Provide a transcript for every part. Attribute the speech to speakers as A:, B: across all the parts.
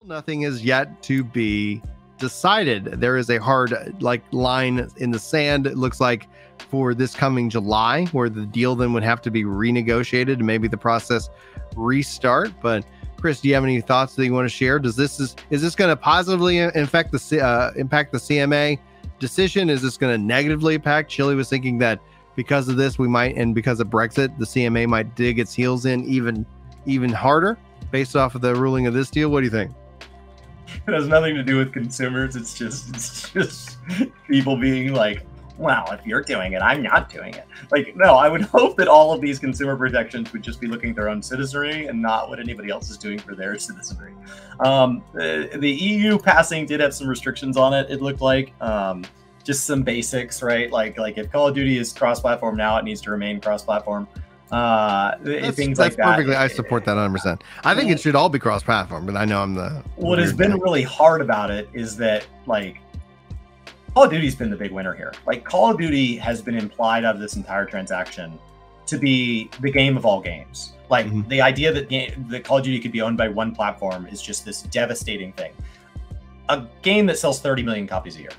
A: Nothing is yet to be decided. There is a hard line in the sand, it looks like, for this coming July, where the deal then would have to be renegotiated and maybe the process restart. But Chris, do you have any thoughts that you want to share? Is this going to positively impact the CMA decision? Is this going to negatively impact? Chile was thinking that because of this, we might, and because of Brexit, the CMA might dig its heels in even harder based off of the ruling of this deal. What do you think?
B: It has nothing to do with consumers. It's just people being like, well, if you're doing it, I'm not doing it. Like, no, I would hope that all of these consumer protections would just be looking at their own citizenry and not what anybody else is doing for their citizenry. The EU passing did have some restrictions on it. It looked like just some basics, right? Like if Call of Duty is cross-platform now, it needs to remain cross-platform. Things like that.
A: Perfectly, I support that 100%. I think it should all be cross-platform, but I know I'm the.
B: What has been really hard about it is that like Call of Duty's been the big winner here. Like Call of Duty has been implied out of this entire transaction to be the game of all games. Like the idea that Call of Duty could be owned by one platform is just this devastating thing. A game that sells 30 million copies a year,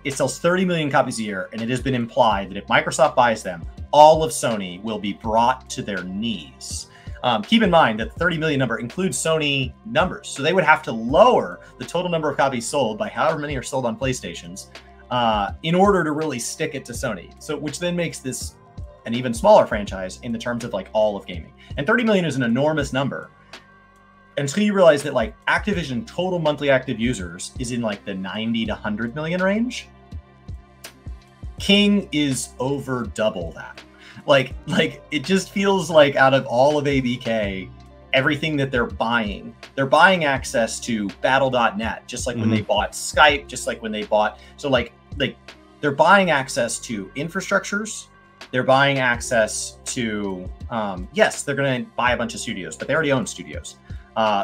B: it sells 30 million copies a year, and it has been implied that if Microsoft buys them, all of Sony will be brought to their knees. Keep in mind that the 30 million number includes Sony numbers, so they would have to lower the total number of copies sold by however many are sold on PlayStations in order to really stick it to Sony. So, which then makes this an even smaller franchise in the terms of like all of gaming. And 30 million is an enormous number until you realize that like Activision total monthly active users is in like the 90 to 100 million range. King is over double that. Like it just feels like out of all of ABK, everything that they're buying access to battle.net, just like when they bought Skype, just like when they bought, they're buying access to infrastructures. They're buying access to, yes, they're going to buy a bunch of studios, but they already own studios.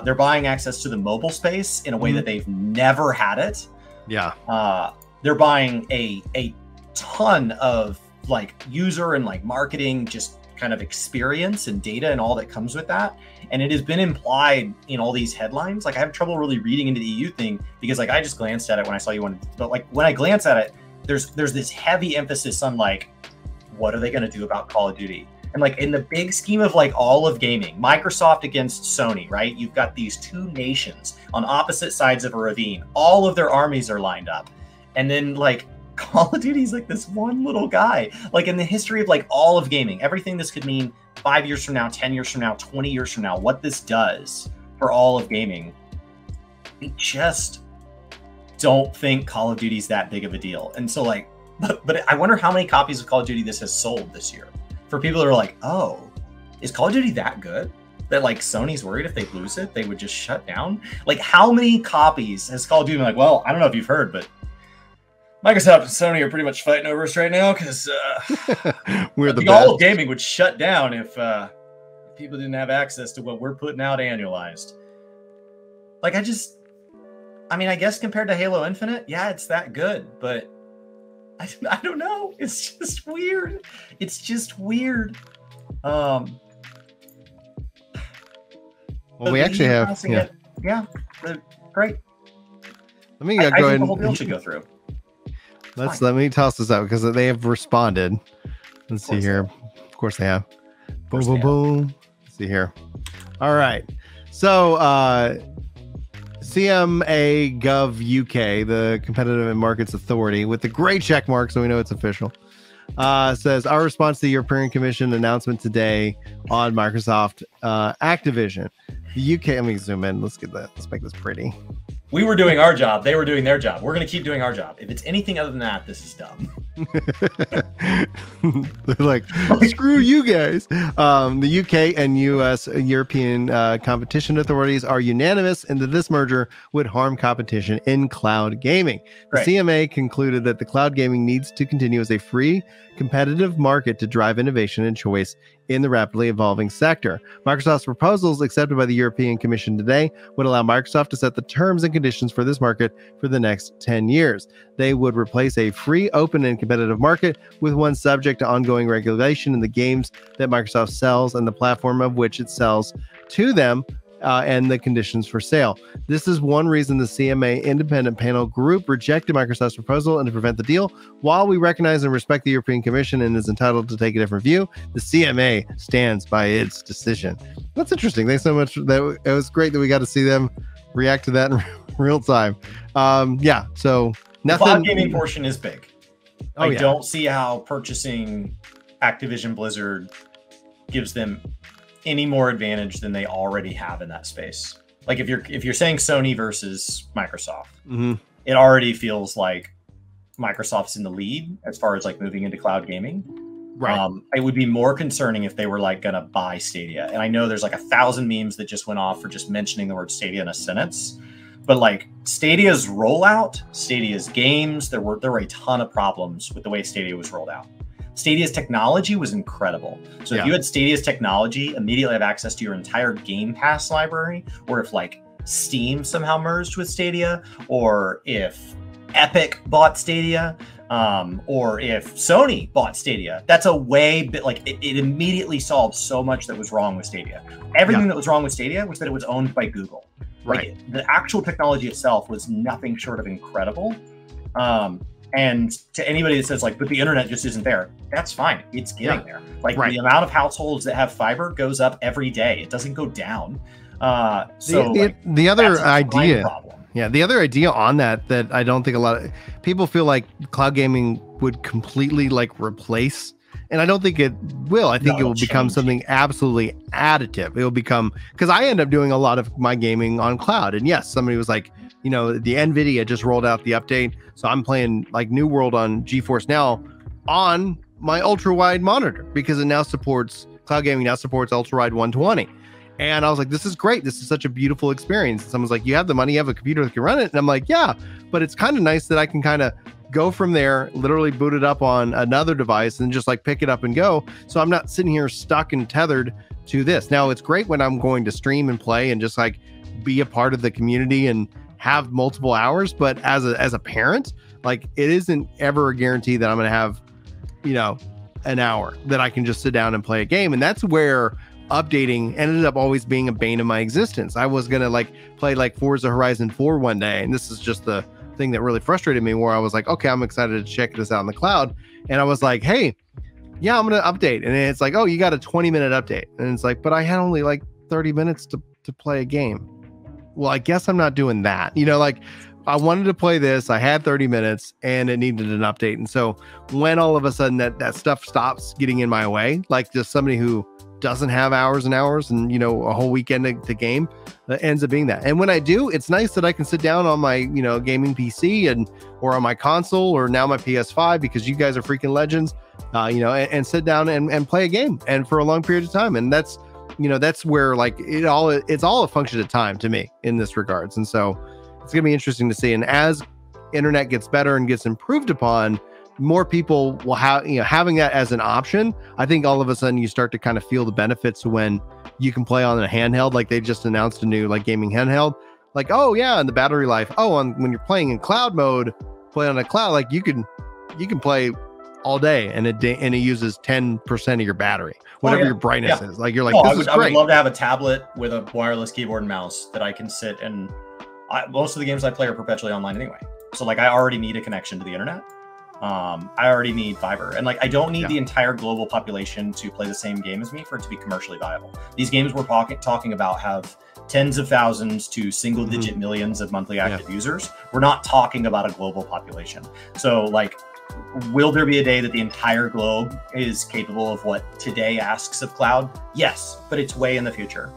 B: They're buying access to the mobile space in a way that they've never had it.
A: Yeah.
B: They're buying a ton of like user and like marketing, just kind of experience and data and all that comes with that. And it has been implied in all these headlines. Like I have trouble really reading into the EU thing because like I just glanced at it when I saw you wanted, but like when I glance at it, there's this heavy emphasis on like, what are they going to do about Call of Duty? And like in the big scheme of like all of gaming, Microsoft against Sony, right? You've got these two nations on opposite sides of a ravine. All of their armies are lined up. And then like Call of Duty is like this one little guy. Like in the history of like all of gaming, everything this could mean 5 years from now, 10 years from now, 20 years from now, what this does for all of gaming, I just don't think Call of Duty is that big of a deal. And so like, but I wonder how many copies of Call of Duty this has sold this year for people that are like, oh, is Call of Duty that good that like Sony's worried if they lose it, they would just shut down? Like how many copies has Call of Duty been like, well, I don't know if you've heard, but Microsoft and Sony are pretty much fighting over us right now because
A: we're the best.
B: All of gaming would shut down if people didn't have access to what we're putting out annualized. Like I mean, I guess compared to Halo Infinite, yeah, it's that good, but I don't know. It's just weird. It's just weird.
A: Well, we actually have,
B: great.
A: Let me go ahead.
B: The whole deal should go through.
A: Let me toss this out because they have responded. Let's see here. Of course they have. Boom, boom, boom. Let's see here. All right. So, CMA Gov UK, the Competitive and Markets Authority, with the gray check mark, so we know it's official, says our response to the European Commission announcement today on Microsoft Activision. The UK, let me zoom in. Let's get that. Let's make this pretty.
B: We were doing our job. They were doing their job. We're going to keep doing our job. If it's anything other than that, this is dumb.
A: They're like, screw you guys. The UK and US European competition authorities are unanimous in that this merger would harm competition in cloud gaming. The CMA concluded that the cloud gaming needs to continue as a free, competitive market to drive innovation and choice in the rapidly evolving sector. Microsoft's proposals accepted by the European Commission today would allow Microsoft to set the terms and conditions for this market for the next 10 years. They would replace a free, open, and competitive market with one subject to ongoing regulation in the games that Microsoft sells and the platform of which it sells to them and the conditions for sale. This is one reason the CMA independent panel group rejected Microsoft's proposal and to prevent the deal. While we recognize and respect the European Commission and is entitled to take a different view, the CMA stands by its decision. That's interesting. Thanks so much. That it was great that we got to see them react to that in real time. Yeah. So nothing.
B: The cloud gaming portion is big.
A: Oh,
B: I don't see how purchasing Activision Blizzard gives them any more advantage than they already have in that space. Like if you're saying Sony versus Microsoft, it already feels like Microsoft's in the lead as far as like moving into cloud gaming. Right. It would be more concerning if they were like gonna buy Stadia. And I know there's like 1,000 memes that just went off for just mentioning the word Stadia in a sentence. But like Stadia's rollout, Stadia's games, there were a ton of problems with the way Stadia was rolled out. Stadia's technology was incredible. So if you had Stadia's technology, immediately have access to your entire Game Pass library, or if like Steam somehow merged with Stadia, or if Epic bought Stadia, or if Sony bought Stadia, that's a way, like it immediately solved so much that was wrong with Stadia. Everything that was wrong with Stadia was that it was owned by Google.
A: Right.
B: Like, the actual technology itself was nothing short of incredible. And to anybody that says like, but the internet just isn't there, that's fine. It's getting there. Like the amount of households that have fiber goes up every day. It doesn't go down. So
A: the other idea, the other idea on that I don't think a lot of people feel like cloud gaming would completely like replace. And I don't think it will. I think it will become something absolutely additive. It will become, because I end up doing a lot of my gaming on cloud. And yes, somebody was like, you know, the NVIDIA just rolled out the update. So I'm playing like New World on GeForce Now on my ultra wide monitor because it now supports, cloud gaming now supports ultra wide 120. And I was like, this is great. This is such a beautiful experience. And someone's like, you have the money, you have a computer that can run it. And I'm like, yeah, but it's kind of nice that I can kind of go from there, literally boot it up on another device and just like pick it up and go. So I'm not sitting here stuck and tethered to this. Now it's great when I'm going to stream and play and just like be a part of the community and have multiple hours. But as a parent, like it isn't ever a guarantee that I'm going to have, you know, an hour that I can just sit down and play a game. And that's where updating ended up always being a bane of my existence. I was going to like play like Forza Horizon 4 one day. And this is just the thing that really frustrated me, where I was like, okay, I'm excited to check this out in the cloud. And I was like, hey, yeah, I'm going to update. And it's like, oh, you got a 20-minute update. And it's like, but I had only like 30 minutes to play a game. Well, I guess I'm not doing that. You know, like I wanted to play this. I had 30 minutes and it needed an update. And so when all of a sudden that stuff stops getting in my way, like just somebody who doesn't have hours and hours and, you know, a whole weekend to game, that ends up being that. And when I do, it's nice that I can sit down on my, you know, gaming PC and or on my console or now my PS5, because you guys are freaking legends, you know, and sit down and play a game and for a long period of time. And that's, you know, that's where like it's all a function of time to me in this regards. And so it's gonna be interesting to see. And as internet gets better and gets improved upon, more people will have, you know, having that as an option. I think all of a sudden you start to kind of feel the benefits when you can play on a handheld. Like they just announced a new like gaming handheld, like, oh yeah, and the battery life. Oh, when you're playing in cloud mode, play on a cloud, like you can play all day and it uses 10% of your battery, whatever your brightness is. Like you're like, this is great.
B: I would love to have a tablet with a wireless keyboard and mouse that I can sit and most of the games I play are perpetually online anyway. So like I already need a connection to the internet. I already need fiber, and like I don't need the entire global population to play the same game as me for it to be commercially viable. These games we're talking about have tens of thousands to single digit millions of monthly active users. We're not talking about a global population. So like, will there be a day that the entire globe is capable of what today asks of cloud? Yes, but it's way in the future.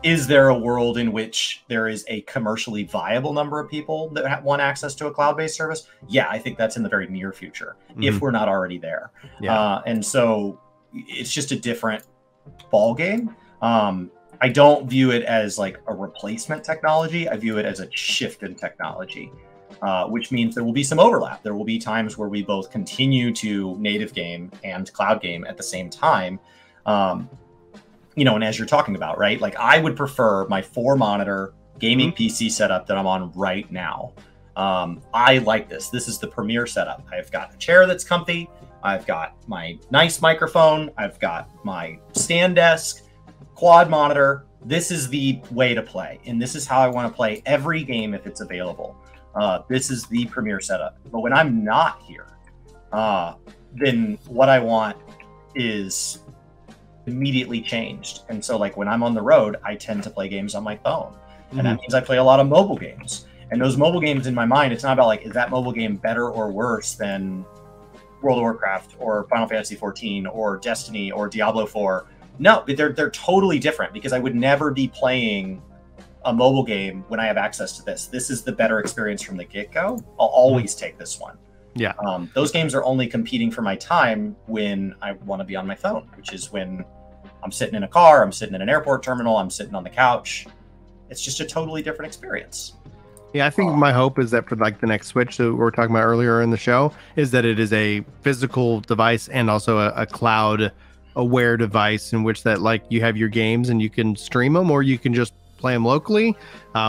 B: Is there a world in which there is a commercially viable number of people that want access to a cloud-based service? Yeah, I think that's in the very near future, if we're not already there. And so it's just a different ball game. I don't view it as like a replacement technology. I view it as a shift in technology, which means there will be some overlap. There will be times where we both continue to native game and cloud game at the same time. You know, and as you're talking about, right? Like I would prefer my 4-monitor gaming PC setup that I'm on right now. I like this. This is the premier setup. I've got a chair that's comfy. I've got my nice microphone. I've got my stand desk, quad monitor, this is the way to play, and this is how I want to play every game if it's available. This is the premier setup. But when I'm not here, then what I want is immediately changed. And so like when I'm on the road, I tend to play games on my phone. And that means I play a lot of mobile games. And those mobile games in my mind, it's not about like, is that mobile game better or worse than World of Warcraft or Final Fantasy 14 or Destiny or Diablo 4? No, they're totally different, because I would never be playing a mobile game when I have access to this. This is the better experience from the get-go. I'll always take this one.
A: Yeah.
B: Those games are only competing for my time when I want to be on my phone, which is when I'm sitting in a car, I'm sitting in an airport terminal, I'm sitting on the couch. It's just a totally different experience.
A: Yeah, I think my hope is that for like the next Switch that we were talking about earlier in the show, is that it is a physical device and also a cloud aware device in which that like you have your games and you can stream them, or you can just play them locally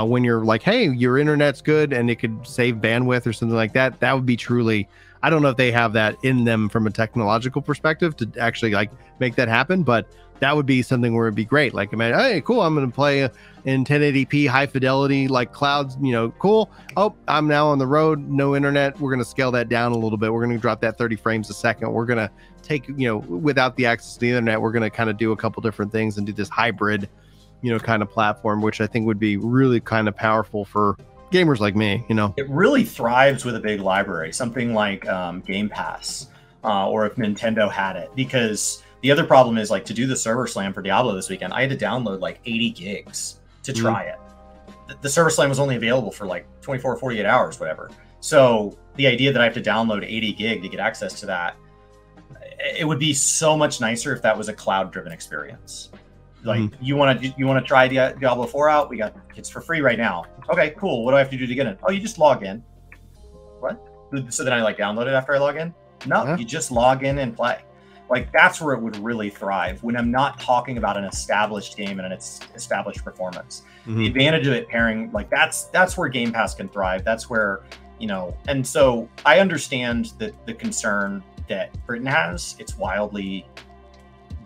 A: when you're like, hey, your internet's good and it could save bandwidth or something like that. That would be truly, I don't know if they have that in them from a technological perspective to actually like make that happen, but that would be something where it'd be great. Like, I mean, hey, cool, I'm going to play in 1080p high fidelity, like clouds, you know, cool. Oh, I'm now on the road, no internet. We're going to scale that down a little bit. We're going to drop that 30 frames a second. We're going to take, you know, without the access to the internet, we're going to kind of do a couple different things and do this hybrid, you know, kind of platform, which I think would be really kind of powerful for gamers like me, you know.
B: It really thrives with a big library, something like Game Pass, or if Nintendo had it, because the other problem is like to do the server slam for Diablo this weekend, I had to download like 80 gigs to try it. The server slam was only available for like 24 or 48 hours, whatever. So the idea that I have to download 80 gig to get access to that, it would be so much nicer if that was a cloud driven experience. Like you want to try Diablo 4 out? We got it's for free right now. Okay, cool. What do I have to do to get in? Oh, you just log in. What? So then I like download it after I log in? No, you just log in and play. Like that's where it would really thrive, when I'm not talking about an established game and its established performance. The advantage of it pairing, like that's where Game Pass can thrive. That's where, you know, and so I understand that the concern that Britain has, it's wildly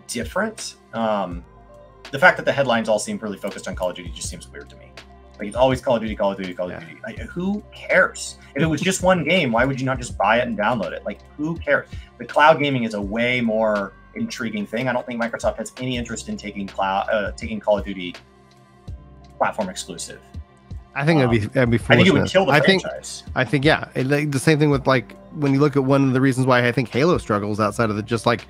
B: different. The fact that the headlines all seem really focused on Call of Duty just seems weird to me. Like it's always Call of Duty, Call of Duty, Call of Duty. Like, who cares? If it was just one game, why would you not just buy it and download it? Like, who cares? The cloud gaming is a way more intriguing thing. I don't think Microsoft has any interest in taking Call of Duty platform exclusive.
A: I think that'd be foolishness.
B: I think it would kill the franchise.
A: I think yeah. The same thing with like when you look at one of the reasons why I think Halo struggles outside of just like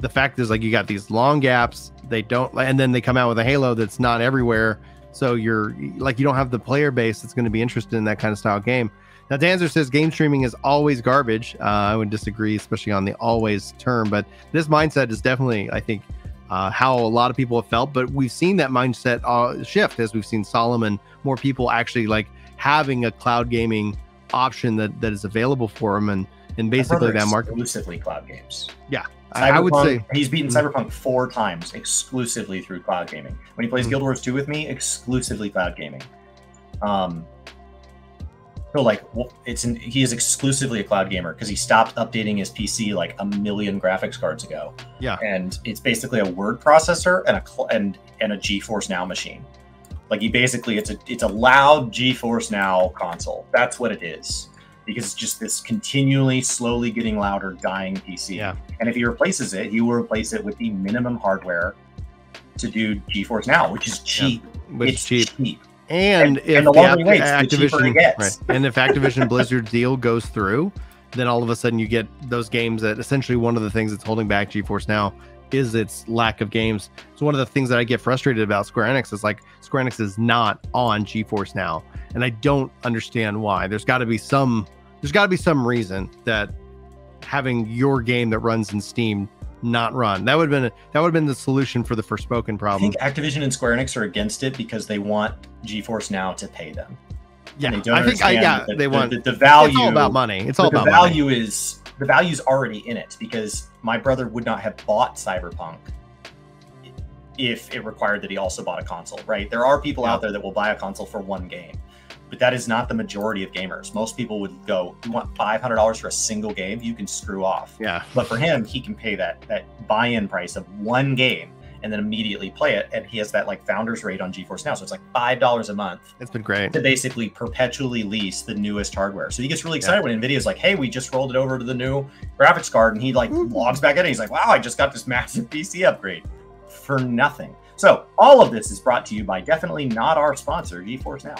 A: the fact is like you got these long gaps. They don't, and then they come out with a Halo that's not everywhere. So you're like, you don't have the player base that's going to be interested in that kind of style game. Now, Danzer says game streaming is always garbage. I would disagree, especially on the always term. But this mindset is definitely, I think, how a lot of people have felt. But we've seen that mindset shift as we've seen Solomon, more people actually like having a cloud gaming option that is available for them. And basically that market.
B: Exclusively cloud games.
A: Yeah.
B: I
A: would say
B: he's beaten Cyberpunk 4 times exclusively through cloud gaming. When he plays Guild Wars 2 with me, exclusively cloud gaming. So like he is exclusively a cloud gamer because he stopped updating his PC like a million graphics cards ago.
A: Yeah,
B: and it's basically a word processor and a GeForce Now machine. Like he basically it's a loud GeForce Now console. That's what it is. Because it's just this continually, slowly getting louder, dying PC.
A: Yeah.
B: And if he replaces it, he will replace it with the minimum hardware to do GeForce Now, which is cheap.
A: Yeah,
B: it's cheap.
A: And if
B: the longer he waits, the cheaper it gets.
A: Right. And if Activision Blizzard deal goes through, then all of a sudden you get those games that essentially one of the things that's holding back GeForce Now is its lack of games. So one of the things that I get frustrated about Square Enix is like Square Enix is not on GeForce Now, and I don't understand why. There's got to be some reason that having your game that runs in Steam not run. That would have been the solution for the Forspoken problem.
B: I think Activision and Square Enix are against it because they want GeForce Now to pay them.
A: Yeah,
B: they don't understand
A: they want
B: the value.
A: It's all about money. It's all about
B: value
A: money.
B: The value's already in it because my brother would not have bought Cyberpunk if it required that he also bought a console, right? There are people out there that will buy a console for one game, but that is not the majority of gamers. Most people would go, you want $500 for a single game? You can screw off.
A: Yeah.
B: But for him, he can pay that buy-in price of one game and then immediately play it. And he has that like founders rate on GeForce Now. So it's like $5 a month.
A: It's been great
B: to basically perpetually lease the newest hardware. So he gets really excited when NVIDIA's like, hey, we just rolled it over to the new graphics card. And he like logs back in and he's like, wow, I just got this massive PC upgrade for nothing. So all of this is brought to you by definitely not our sponsor, GeForce Now.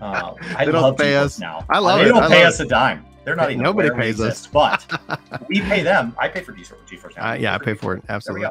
B: I love GeForce Now.
A: I love it.
B: They don't pay us a dime. They're not even
A: nobody pays us,
B: but we pay them. I pay for GeForce Now.
A: Yeah, I pay for it. Absolutely.